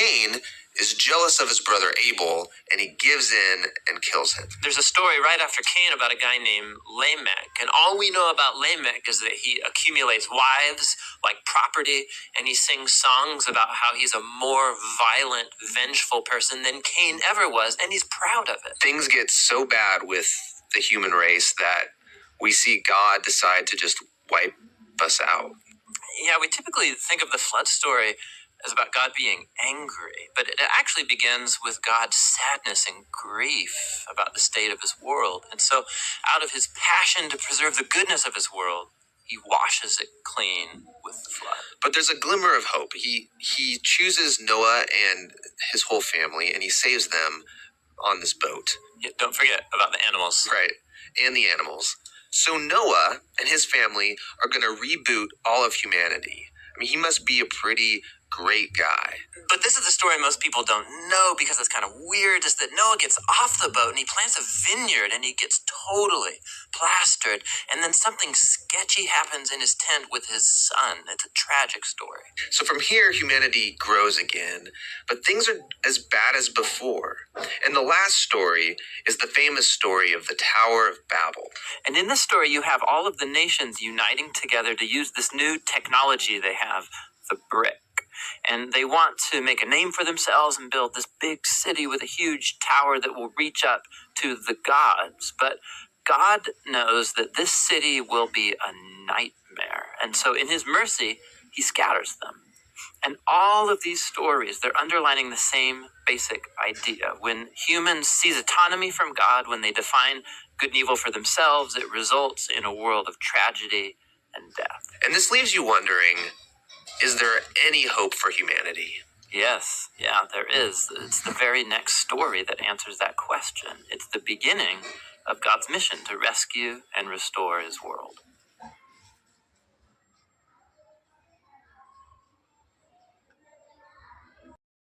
Cain is jealous of his brother Abel, and he gives in and kills him. There's a story right after Cain about a guy named Lamech, and all we know about Lamech is that he accumulates wives like property, and he sings songs about how he's a more violent, vengeful person than Cain ever was, and he's proud of it. Things get so bad with the human race that we see God decide to just wipe us out. Yeah, we typically think of the flood story as about God being angry, but it actually begins with God's sadness and grief about the state of his world. And so out of his passion to preserve the goodness of his world, he washes it clean with the flood. But there's a glimmer of hope. He chooses Noah and his whole family, and he saves them on this boat. Yeah, don't forget about the animals. Right, and the animals. So Noah and his family are going to reboot all of humanity. I mean, he must be a pretty great guy. But this is the story most people don't know because it's kind of weird, is that Noah gets off the boat and he plants a vineyard and he gets totally plastered. And then something sketchy happens in his tent with his son. It's a tragic story. So from here, humanity grows again, but things are as bad as before. And the last story is the famous story of the Tower of Babel. And in this story, you have all of the nations uniting together to use this new technology they have, the brick. And they want to make a name for themselves and build this big city with a huge tower that will reach up to the gods. But God knows that this city will be a nightmare. And so in his mercy, he scatters them. And all of these stories, they're underlining the same basic idea. When humans seize autonomy from God, when they define good and evil for themselves, it results in a world of tragedy and death. And this leaves you wondering, is there any hope for humanity? Yes, yeah, there is. It's the very next story that answers that question. It's the beginning of God's mission to rescue and restore his world.